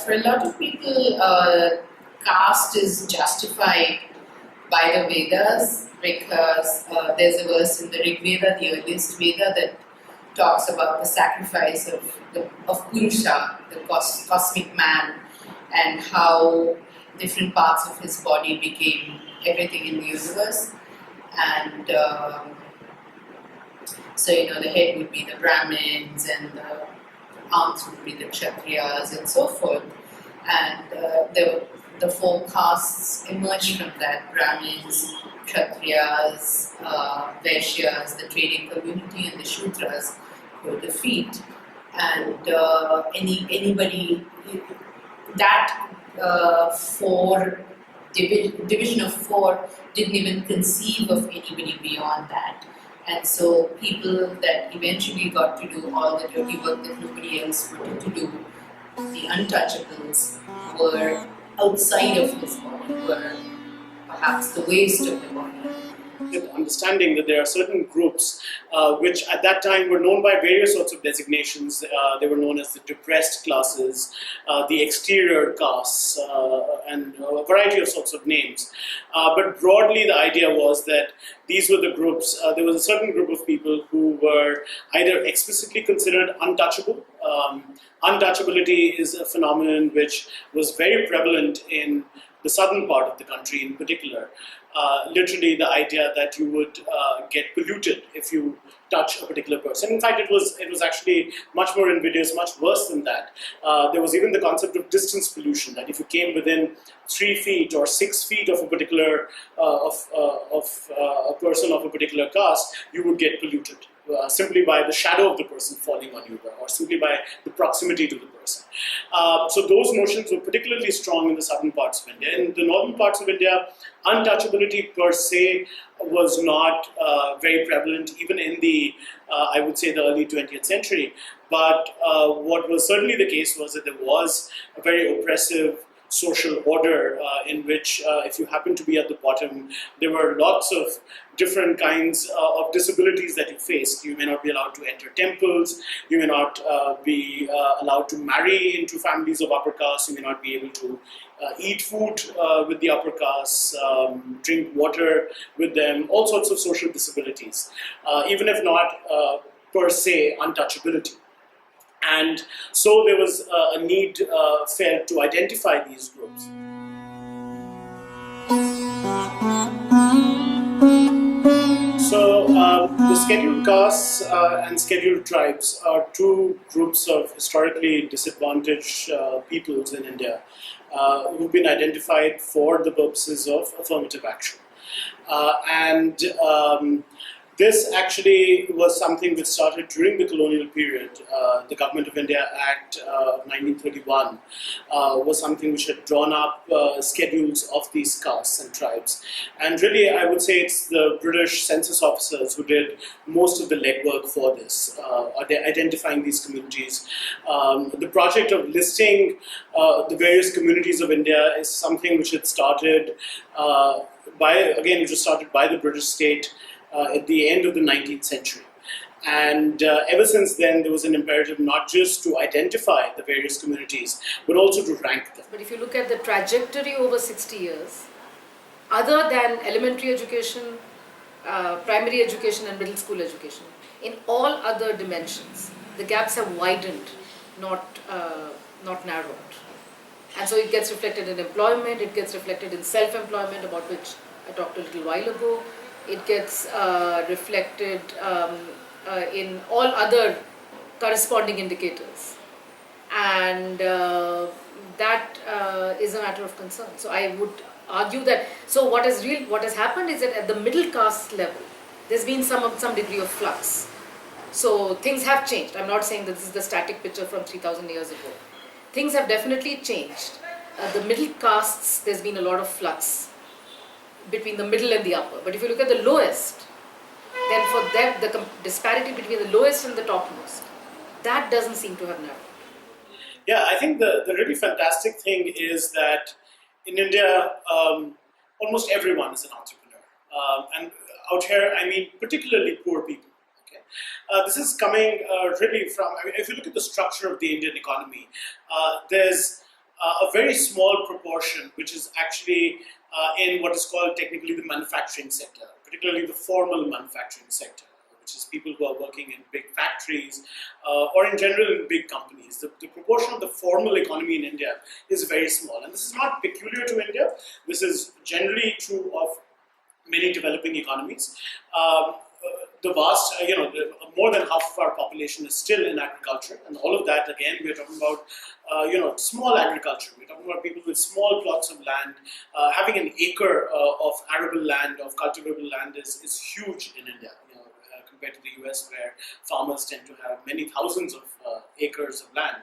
for a lot of people, caste is justified by the Vedas because there's a verse in the Rig Veda, the earliest Veda, that talks about the sacrifice of Purusha, the cosmic man, and how different parts of his body became everything in the universe. And so, the head would be the Brahmins, and the arms would be the Kshatriyas, and so forth. And the four castes emerged from that: Brahmins, Kshatriyas, Vaishyas, the trading community, and the Shudras were the feet. And anybody that division of four didn't even conceive of anybody beyond that. And so people that eventually got to do all the dirty work that nobody else wanted to do, the untouchables, were outside of his body, were perhaps the waste of the body. Understanding that there are certain groups which at that time were known by various sorts of designations. They were known as the depressed classes, the exterior castes, and a variety of sorts of names. But broadly, the idea was that these were the groups. There was a certain group of people who were either explicitly considered untouchable. Untouchability is a phenomenon which was very prevalent in the southern part of the country in particular. Literally the idea that you would get polluted if you touch a particular person. In fact, it was actually much more invidious, much worse than that. There was even the concept of distance pollution, that if you came within 3 feet or 6 feet of a particular a person of a particular caste, you would get polluted. Simply by the shadow of the person falling on you, or simply by the proximity to the person. So those notions were particularly strong in the southern parts of India. In the northern parts of India, untouchability per se was not very prevalent, even in the, I would say, the early 20th century. But what was certainly the case was that there was a very oppressive social order in which if you happened to be at the bottom, there were lots of different kinds of disabilities that you faced. You may not be allowed to enter temples, you may not be allowed to marry into families of upper caste, you may not be able to eat food with the upper caste, drink water with them, all sorts of social disabilities, even if not per se untouchability. And so there was a need felt to identify these groups. So the scheduled castes and scheduled tribes are two groups of historically disadvantaged peoples in India who've been identified for the purposes of affirmative action. This actually was something which started during the colonial period. The Government of India Act of 1931 was something which had drawn up schedules of these castes and tribes. And really, I would say it's the British census officers who did most of the legwork for this, identifying these communities. The project of listing the various communities of India is something which had started it was started by the British state at the end of the 19th century. And ever since then, there was an imperative not just to identify the various communities, but also to rank them. But if you look at the trajectory over 60 years, other than elementary education, primary education and middle school education, in all other dimensions, the gaps have widened, not narrowed. And so it gets reflected in employment, it gets reflected in self-employment, about which I talked a little while ago. It gets reflected in all other corresponding indicators, and that is a matter of concern. So I would argue that, so what has happened is that at the middle caste level, there's been some degree of flux. So things have changed. I'm not saying that this is the static picture from 3,000 years ago. Things have definitely changed. The middle castes, there's been a lot of flux between the middle and the upper. But if you look at the lowest, then for them, the disparity between the lowest and the topmost, that doesn't seem to have narrowed. Yeah, I think the really fantastic thing is that in India, almost everyone is an entrepreneur. And out here, I mean particularly poor people. Okay? This is coming really from, if you look at the structure of the Indian economy, there's a very small proportion, which is actually in what is called technically the manufacturing sector, particularly the formal manufacturing sector, which is people who are working in big factories or in general in big companies. The proportion of the formal economy in India is very small. And this is not peculiar to India. This is generally true of many developing economies. The vast, more than half of our population is still in agriculture, and all of that, again, we're talking about, small agriculture. We're talking about people with small plots of land. Having an acre of arable land, of cultivable land, is huge in India. Compared to the US, where farmers tend to have many thousands of acres of land.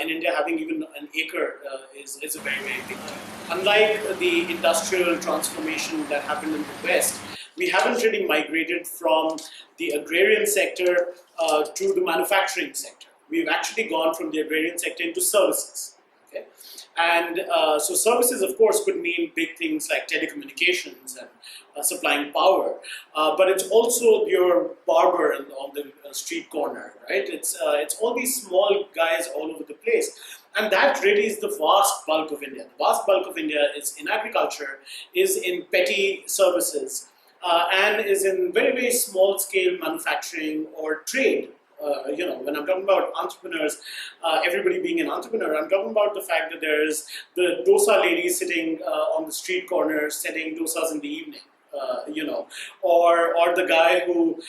In India, having even an acre is a very, very big deal. Unlike the industrial transformation that happened in the West, we haven't really migrated from the agrarian sector to the manufacturing sector. We've actually gone from the agrarian sector into services. Okay? And so services, of course, could mean big things like telecommunications and supplying power, but it's also your barber on the street corner, right? It's all these small guys all over the place. And that really is the vast bulk of India. The vast bulk of India is in agriculture, is in petty services, and is in very, very small scale manufacturing or trade. When I'm talking about entrepreneurs, everybody being an entrepreneur, I'm talking about the fact that there's the dosa lady sitting on the street corner selling dosas in the evening. Or the guy who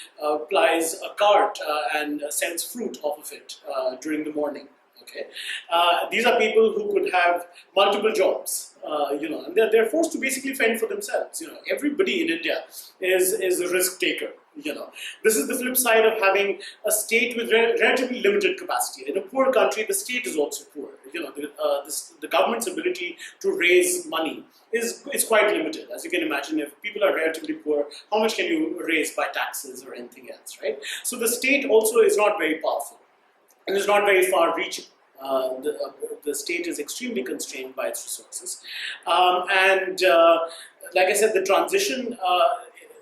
plies a cart and sells fruit off of it during the morning. Okay, these are people who could have multiple jobs, and they're forced to basically fend for themselves. Everybody in India is a risk taker. This is the flip side of having a state with relatively limited capacity. In a poor country, the state is also poor. The government's ability to raise money is quite limited. As you can imagine, if people are relatively poor, how much can you raise by taxes or anything else, right? So the state also is not very powerful and is not very far-reaching. The state is extremely constrained by its resources. Like I said, the transition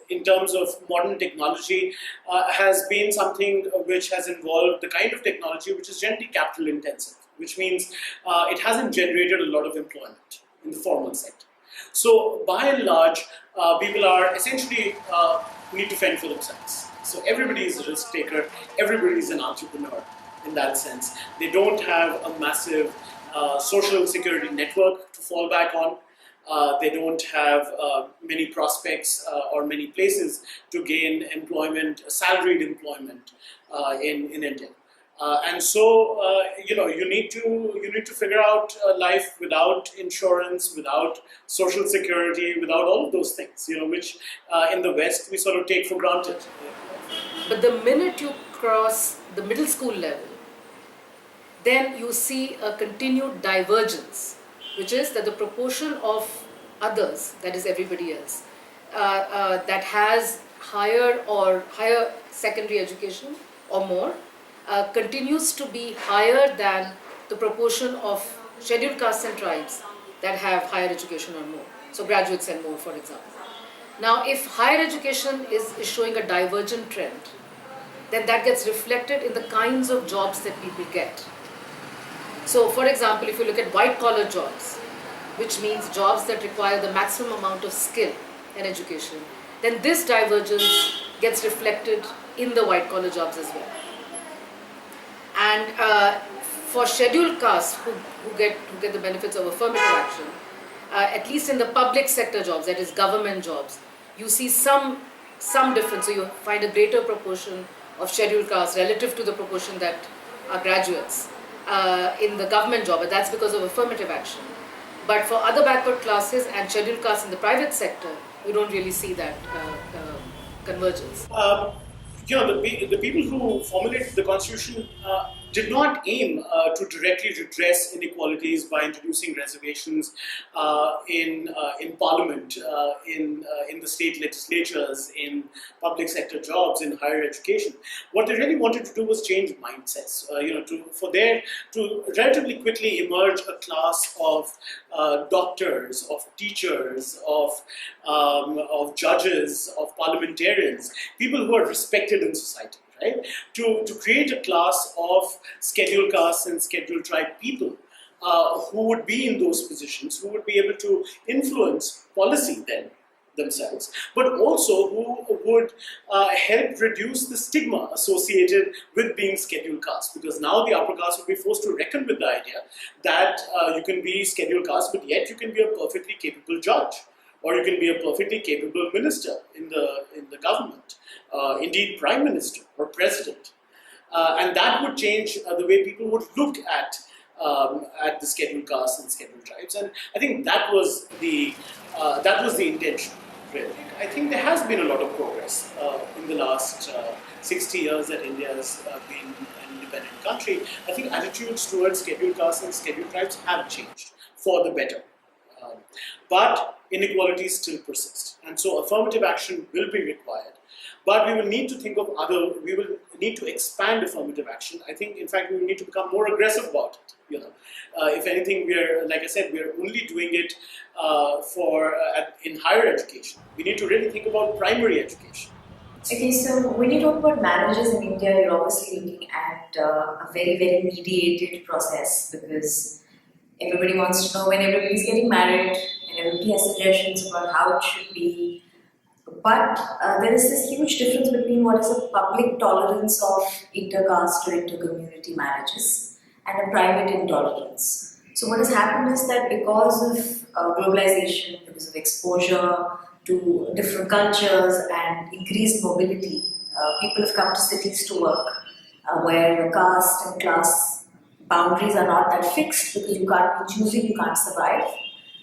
in terms of modern technology has been something which has involved the kind of technology which is generally capital intensive, which means it hasn't generated a lot of employment in the formal sector. So by and large, people are essentially need to fend for themselves. So everybody is a risk taker, everybody is an entrepreneur in that sense. They don't have a massive social security network to fall back on. They don't have many prospects or many places to gain employment, salaried employment in India. You need to figure out life without insurance, without social security, without all of those things, which in the West we sort of take for granted. But the minute you cross the middle school level, then you see a continued divergence, which is that the proportion of others, that is everybody else, that has higher secondary education or more, continues to be higher than the proportion of scheduled castes and tribes that have higher education or more. So graduates and more, for example. Now, if higher education is showing a divergent trend, then that gets reflected in the kinds of jobs that people get. So, for example, if you look at white-collar jobs, which means jobs that require the maximum amount of skill and education, then this divergence gets reflected in the white-collar jobs as well. And for scheduled castes who get the benefits of affirmative action, at least in the public sector jobs, that is government jobs, you see some difference. So you find a greater proportion of scheduled castes relative to the proportion that are graduates in the government job, and that's because of affirmative action. But for other backward classes and scheduled castes in the private sector, you don't really see that convergence. The people who formulated the constitution did not aim to directly redress inequalities by introducing reservations in parliament, in the state legislatures, in public sector jobs, in higher education. What they really wanted to do was change mindsets. For there to relatively quickly emerge a class of doctors, of teachers, of judges, of parliamentarians, people who are respected in society. Right? To create a class of scheduled castes and scheduled tribe people who would be in those positions, who would be able to influence policy then themselves, but also who would help reduce the stigma associated with being scheduled caste, because now the upper caste will be forced to reckon with the idea that you can be scheduled caste, but yet you can be a perfectly capable judge, or you can be a perfectly capable minister in the government, indeed prime minister or president, and that would change the way people would look at the scheduled castes and scheduled tribes, and I think that was the intention. Really. I think there has been a lot of progress in the last 60 years that India has been an independent country. I think attitudes towards scheduled castes and scheduled tribes have changed for the better. But inequalities still persist. And so affirmative action will be required. But we will need to think of we will need to expand affirmative action. I think, in fact, we will need to become more aggressive about it. If anything, like I said, we are only doing it in higher education. We need to really think about primary education. Okay, so when you talk about marriages in India, you're obviously looking at a very, very mediated process, because everybody wants to know when everybody's getting married and everybody has suggestions about how it should be. But there is this huge difference between what is a public tolerance of inter-caste or inter-community marriages and a private intolerance. So what has happened is that because of globalization, because of exposure to different cultures and increased mobility, people have come to cities to work where caste and class boundaries are not that fixed, because you can't be choosing, you can't survive.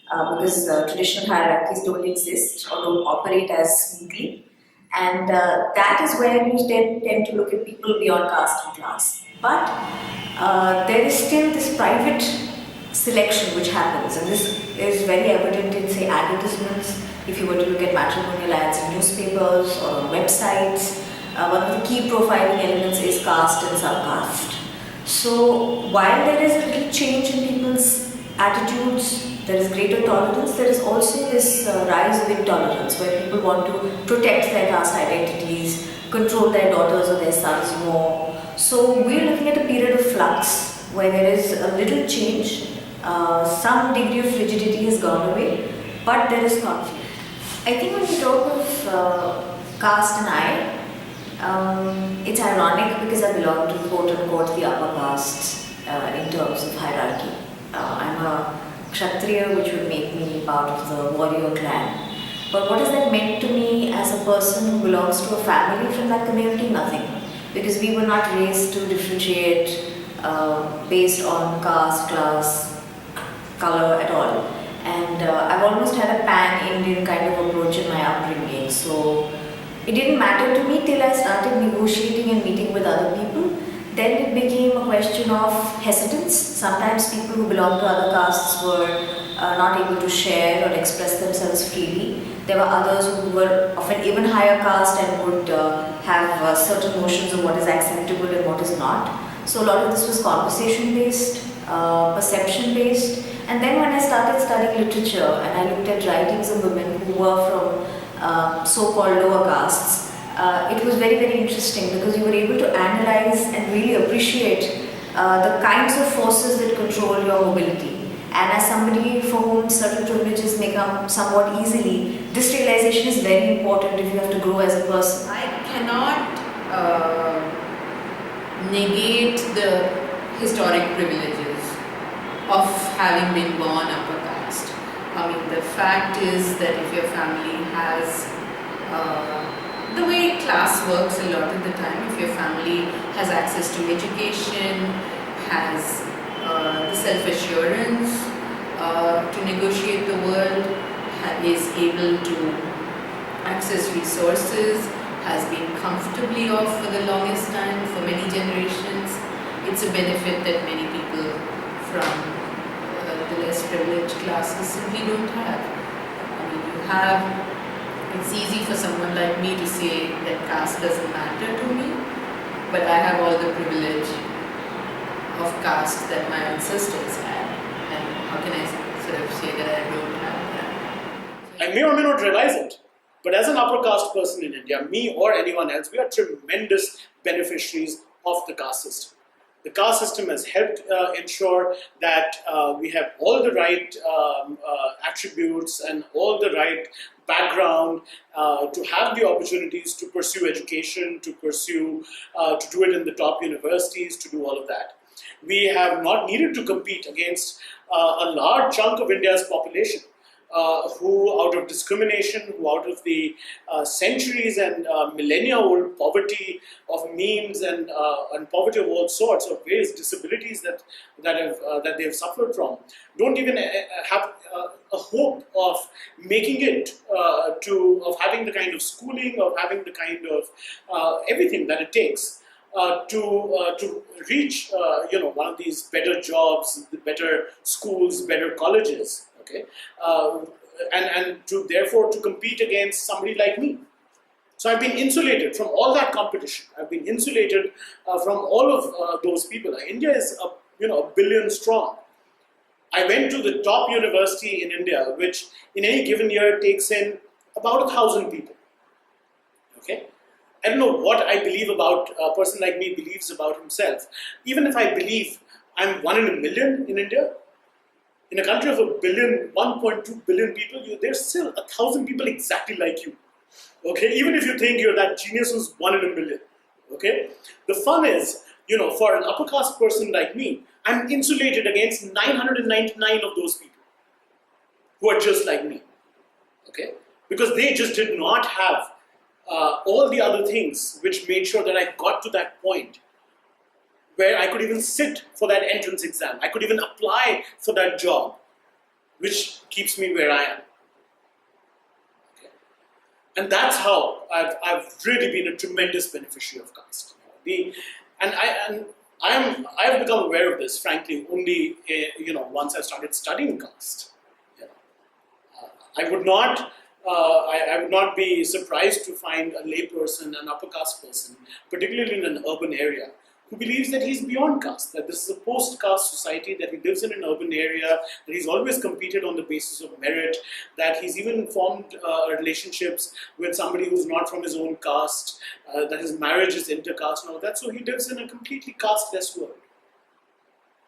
Because traditional hierarchies don't exist or don't operate as smoothly. And that is where you tend to look at people beyond caste and class. But there is still this private selection which happens, and this is very evident in, say, advertisements. If you were to look at matrimonial ads in newspapers or on websites, one of the key profiling elements is caste and sub-caste. So while there is a little change in people's attitudes, there is greater tolerance, there is also this rise of intolerance where people want to protect their caste identities, control their daughters or their sons more. So we're looking at a period of flux where there is a little change, some degree of rigidity has gone away, but there is conflict. I think when we talk of caste and I, it's ironic because I belong to quote-unquote the upper castes in terms of hierarchy. I'm a Kshatriya, which would make me part of the warrior clan. But what has that meant to me as a person who belongs to a family from that community? Nothing. Because we were not raised to differentiate based on caste, class, color at all. And I've almost had a pan-Indian kind of approach in my upbringing. So it didn't matter to me till I started negotiating and meeting with other people. Then it became a question of hesitance. Sometimes people who belong to other castes were not able to share or express themselves freely. There were others who were of an even higher caste and would have certain notions of what is acceptable and what is not. So a lot of this was conversation-based, perception-based. And then when I started studying literature and I looked at writings of women who were from so-called lower castes, it was very, very interesting because you were able to analyze and really appreciate the kinds of forces that control your mobility. And as somebody for whom certain privileges may come somewhat easily, this realization is very important if you have to grow as a person. I cannot negate the historic privileges of having been born upper caste. I mean, the fact is that if your family has the way class works a lot of the time, if your family has access to education, has the self-assurance to negotiate the world, is able to access resources, has been comfortably off for the longest time, for many generations, it's a benefit that many people from the less privileged classes simply don't have. I mean, it's easy for someone like me to say that caste doesn't matter to me, but I have all the privilege of caste that my ancestors had, and how can I sort of say that I don't have that? I may or may not realize it, but as an upper caste person in India, me or anyone else, we are tremendous beneficiaries of the caste system. The caste system has helped ensure that we have all the right attributes and all the right background to have the opportunities to pursue education, to do it in the top universities, to do all of that. We have not needed to compete against a large chunk of India's population who, out of discrimination, who out of the centuries and millennia-old poverty of means and poverty of all sorts, of various disabilities that they have suffered from, don't even have a hope of making it of having the kind of schooling, of having the kind of everything that it takes. To reach one of these better jobs, better schools, better colleges, okay, and to therefore to compete against somebody like me. So I've been insulated from all that competition. I've been insulated from all of those people. India is a billion strong. I went to the top university in India, which in any given year takes in about 1,000 people. Okay. I don't know what I believe about a person like me believes about himself. Even if I believe I'm 1 in a million in India, in a country of 1.2 billion people, there's still 1,000 people exactly like you. Okay, even if you think you're that genius who's 1 in a million. Okay, the fun is, for an upper caste person like me, I'm insulated against 999 of those people who are just like me. Okay, because they just did not have all the other things which made sure that I got to that point where I could even sit for that entrance exam. I could even apply for that job, which keeps me where I am. Okay. And that's how I've really been a tremendous beneficiary of caste. I've become aware of this, frankly, only once I started studying caste. I would not be surprised to find a lay person, an upper caste person, particularly in an urban area, who believes that he's beyond caste, that this is a post-caste society, that he lives in an urban area, that he's always competed on the basis of merit, that he's even formed relationships with somebody who's not from his own caste, that his marriage is intercaste and all that, so he lives in a completely caste-less world.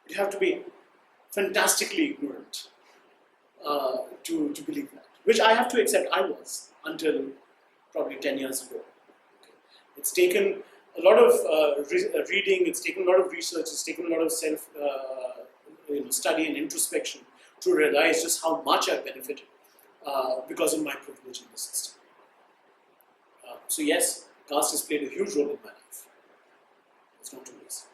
You have to be fantastically ignorant to believe that. Which I have to accept I was until probably 10 years ago. It's taken a lot of reading, it's taken a lot of research, it's taken a lot of self study and introspection to realize just how much I've benefited because of my privilege in the system. So yes, caste has played a huge role in my life. It's not two ways.